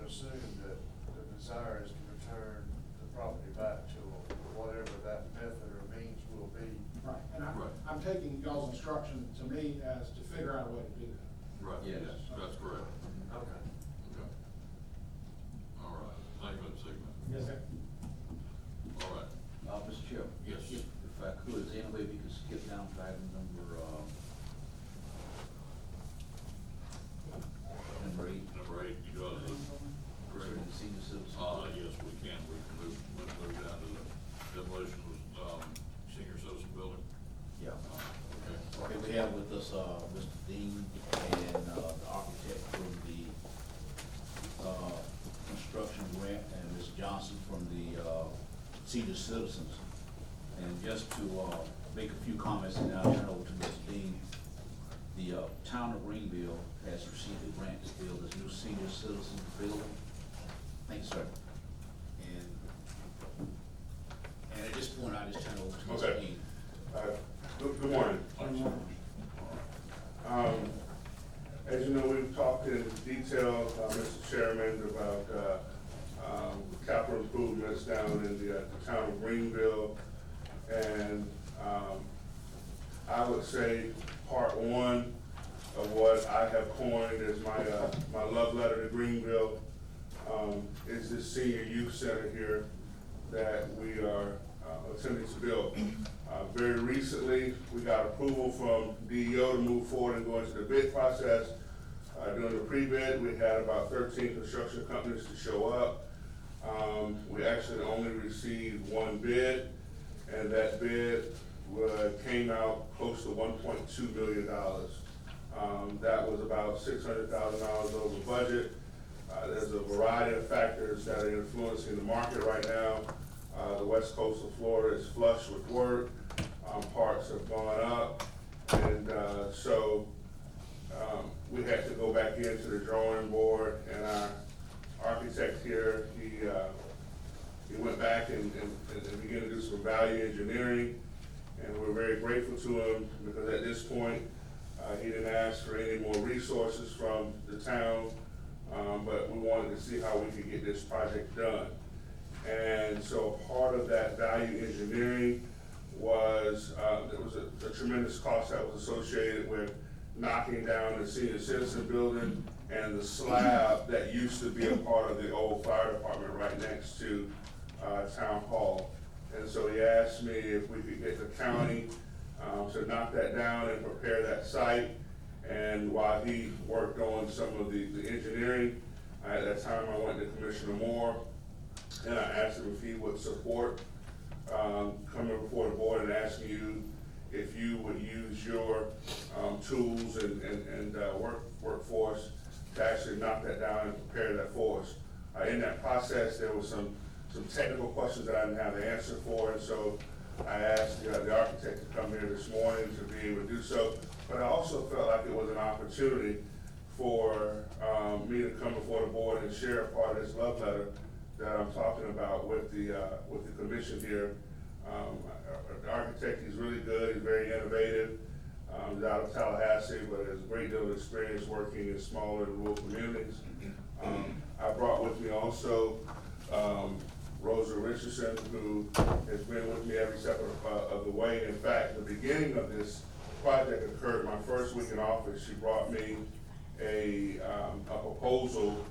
would assume that the desire is to return the property back to whatever that method or means will be. Right, and Right. I'm taking y'all's instruction to me as to figure out a way to do that. Right, Yes. that's correct. Okay. Okay. All right, thank you, Mr. Sigmund. Yes, sir. All right, Mr. Chair? Yes. If I could, is there any way we could skip down to item number 8? number 8, you got it. Concerning the senior citizen. Yes, we can move down to the demolition of, senior citizen building. Yeah. Okay. Okay, we have with us, Mr. Dean and, the architect from the, construction grant, and Ms. Johnson from the, senior citizens. And just to, make a few comments, and I'll turn over to Mr. Dean. The, town of Greenville has received a grant to build this new senior citizen building. Thanks, sir. And at this point, I just turn it over to Mr. Okay. Dean. Good morning. As you know, we've talked in detail, Mr. Chairman, about capital improvements down in the town of Greenville. And I would say part one of what I have coined as my love letter to Greenville is this senior youth center here that we are attempting to build. Very recently, we got approval from DEO to move forward and go into the bid process. During the pre-bid, we had about 13 construction companies to show up. We actually only received one bid, and that bid came out close to $1.2 million. That was about $600,000 over budget. There's a variety of factors that are influencing the market right now. The west coast of Florida is flush with work. Parts have gone up, and so we had to go back into the drawing board, and our architect here, he went back and began to do some value engineering, and we're very grateful to him, because at this point, he didn't ask for any more resources from the town, but we wanted to see how we could get this project done. And so part of that value engineering was, there was a tremendous cost that was associated with knocking down the senior citizen building and the slab that used to be a part of the old fire department right next to town hall. And so he asked me if we could get the county to knock that down and prepare that site. And while he worked on some of the engineering, at that time I went to Commissioner Moore, and I asked him if he would support coming before the board and asking you if you would use your tools and workforce to actually knock that down and prepare that for us. In that process, there was some technical questions that I didn't have the answer for, and so I asked the architect to come here this morning to be able to do so. But I also felt like it was an opportunity for me to come before the board and share a part of this love letter that I'm talking about with the commission here. The architect, he's really good, he's very innovative. He's out of Tallahassee, but has a great deal of experience working in smaller rural communities. I brought with me also Rosa Richardson, who has been with me every step of the way. In fact, the beginning of this project occurred my first week in office. She brought me a proposal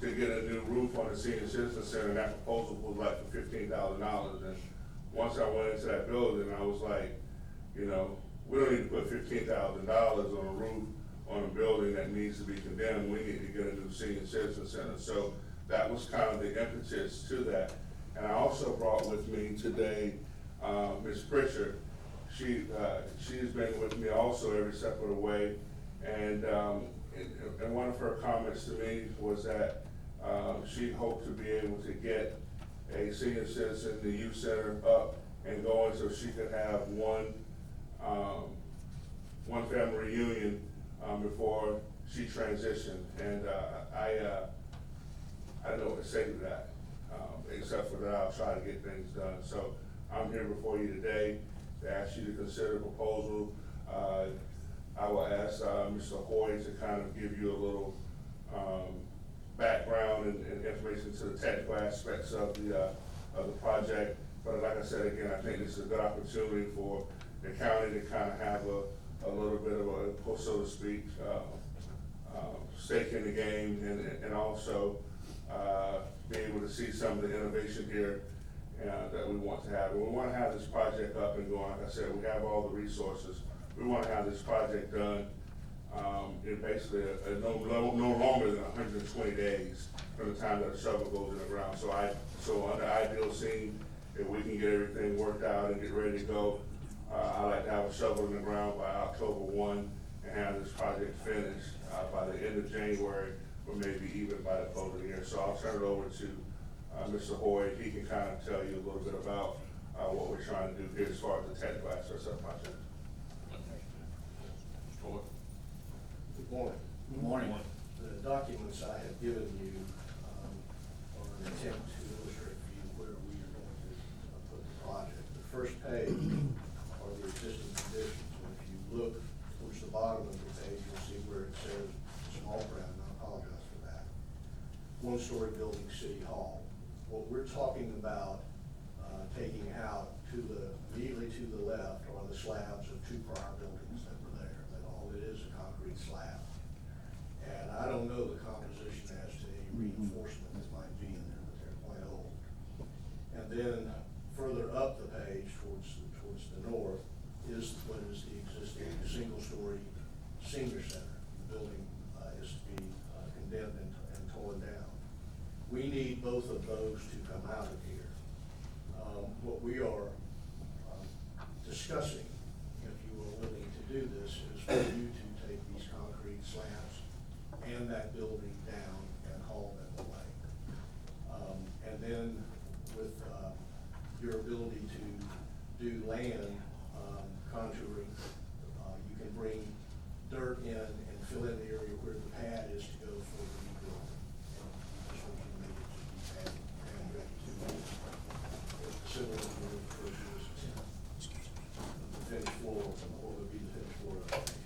to get a new roof on the senior citizen center, and that proposal was like for $15,000. And once I went into that building, I was like, you know, we don't need to put $15,000 on a roof on a building that needs to be condemned. We need to get a new senior citizen center. So that was kind of the impetus to that. And I also brought with me today Ms. Pritchard. She's been with me also every step of the way. And one of her comments to me was that she hoped to be able to get a senior citizen, the youth center, up and going so she could have one family reunion before she transitioned. And I don't know what to say to that, except for that I'll try to get things done. So I'm here before you today to ask you to consider the proposal. I will ask Mr. Hoy to kind of give you a little background and information to the technical aspects of the project. But like I said, again, I think this is a good opportunity for the county to kind of have a little bit of a, so to speak, stake in the game, and also be able to see some of the innovation here that we want to have. And we want to have this project up and going. Like I said, we have all the resources. We want to have this project done in basically no longer than 120 days from the time that the shovel goes in the ground. So under ideal scene, if we can get everything worked out and get ready to go, I like to have a shovel in the ground by October 1 and have this project finished by the end of January, or maybe even by the close of the year. So I'll turn it over to Mr. Hoy. He can kind of tell you a little bit about what we're trying to do here as far as the technical aspects of the project. Mr. Hoy? Good morning. Good morning. The documents I have given you are an attempt to illustrate for you where we are going to put the project. The first page are the existing conditions, and if you look towards the bottom of the page, you'll see where it says small print, and I apologize for that. One-story building, City Hall. What we're talking about taking out immediately to the left are the slabs of two prior buildings that were there. That all it is a concrete slab. And I don't know the composition as to any reinforcement that might be in there, but they're quite old. And then further up the page towards the north is what is the existing single-story senior center. The building is to be condemned and torn down. We need both of those to come out of here. What we are discussing, if you are willing to do this, is for you to take these concrete slabs and that building down and haul them away. And then with your ability to do land contouring, you can bring dirt in and fill in the area where the pad is to go for the rebuild. And this one can make it to be pad and ready to move. Civil engineering refers to the finished floor, or would be the finished floor elevation.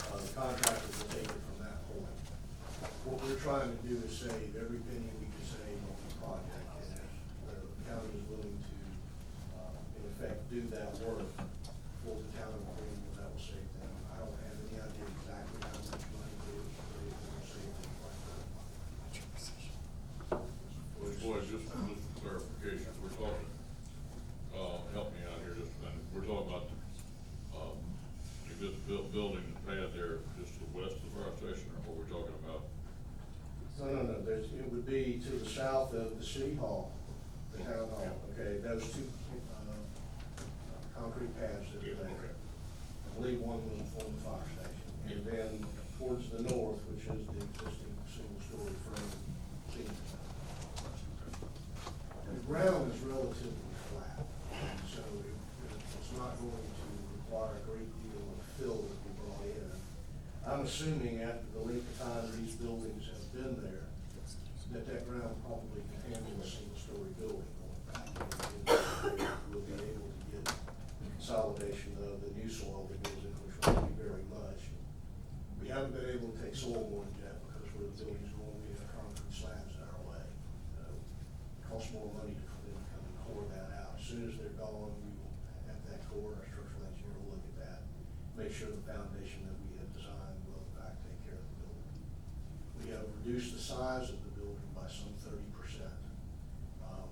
The contractor will take it from that point. What we're trying to do is save every penny we can save on the project, and if the county is willing to, in effect, do that work for the town of Greenville, that will save them. I don't have any idea exactly how much money it is, but it will save them quite a bit of money. Boy, just for clarification, we're talking, help me out here just a minute, we're talking about, this building, the pad there, just to the west of the fire station, or what we're talking about? No, it would be to the south of the city hall, the town hall, okay, those two, concrete pads that are there. Okay. I believe one was on the fire station, and then towards the north, which is the existing single-story frame senior center. The ground is relatively flat, so it's not going to require a great deal of fill to be brought in. I'm assuming after the length of time these buildings have been there, that ground probably can handle a single-story building going back. We'll be able to get consolidation of the new soil that goes in, which won't be very much. We haven't been able to take soil borne yet because where the building's going, we have concrete slabs in our way. It costs more money for them to come and core that out. As soon as they're gone, we will have that core, our structural engineer will look at that, make sure the foundation that we have designed will in fact take care of the building. We have reduced the size of the building by some 30%.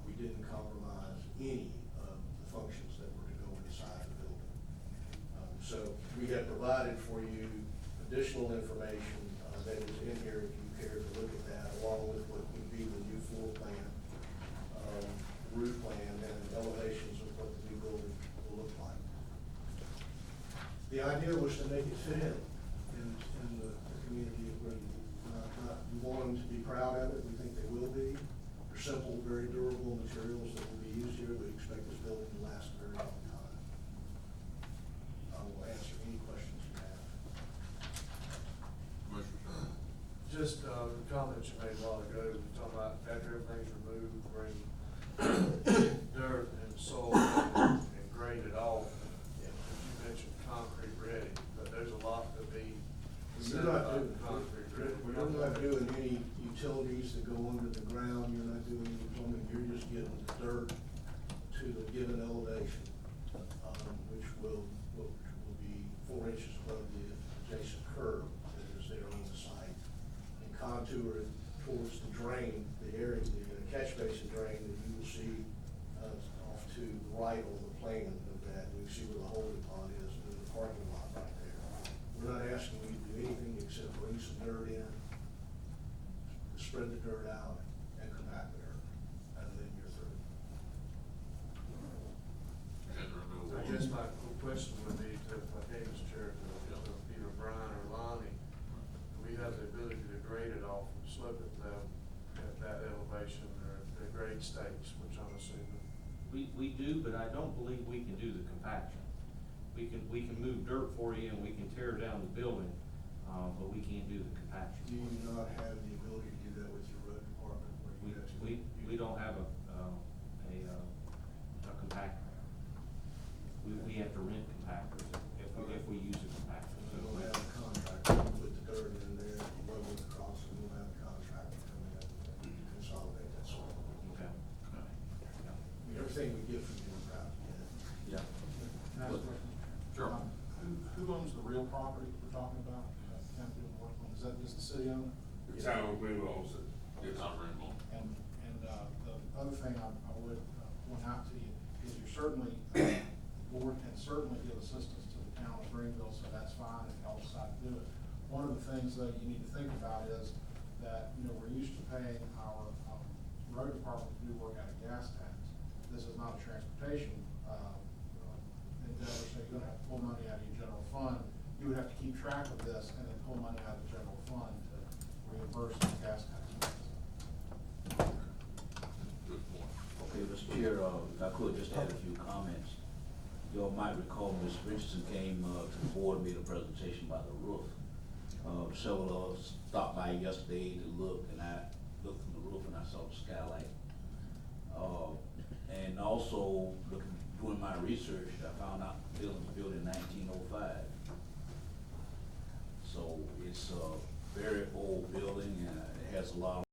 We didn't compromise any of the functions that were to go inside the building. So we have provided for you additional information that is in here if you care to look at that, along with what would be the new floor plan, roof plan, and elevations of what the new building will look like. The idea was to make it fit in the community of Greenville. We want them to be proud of it. We think they will be. They're simple, very durable materials that will be used here. We expect this building to last a very long time. I will answer any questions you have. Commissioner? Just, the comments you made a while ago, talking about after everything's removed, bring dirt and soil and grade it off. You mentioned concrete ready, but there's a lot to be We're said not about doing, concrete ready. we're not doing any utility dirt to the given elevation, which will be 4 inches above the adjacent curb that is there on the site, and contour it towards the drain, the area, the catch basin drain that you will see off to the right on the plan of that. You can see where the holding pond is, and the parking lot right there. We're not asking you to do anything except bring some dirt in, spread the dirt out, and come back there, and then you're through. And remove. I guess my question would be to, if I can, Mr. Chair, to either Brian or Lonnie, we have the ability to grade it off and slope it down at that elevation or the grade stakes, which I'm assuming. We do, but I don't believe we can do the compaction. We can move dirt for you and we can tear down the building, but we can't do the Do compaction. you not have the ability to do that with your road department? where you have to- We don't have a compactor. We have to rent compactors if we use a compactor. So So we'll have a contractor put the dirt in there, level it across, and we'll have a contractor come in and consolidate that soil. Okay. Yeah. Everything we get from you, we're proud to get. Yeah. Can I ask a question? Sure. Who owns the real property we're talking about, County of Work on? Is that just the city owner? The town of Greenville owns it. Yes. Not Rainbow. And the other thing I would point out to you is you're certainly, the board can certainly give assistance to the town of Greenville, so that's fine if y'all decide to do it. One of the things though you need to think about is that, we're used to paying our road department to do work out of gas tax. This is not a transportation endeavor, so you're gonna have to pull money out of your general fund. You would have to keep track of this and then pull money out of the general fund to reimburse the gas tax. Good point. Okay, Mr. Chair, if I could just add a few comments. You all might recall Ms. Richardson came to the board, made a presentation about the roof. Several of us stopped by yesterday to look, and I looked from the roof and I saw the skylight. And also, doing my research, I found out the building was built in 1905. So it's a very old building, and it has a lot of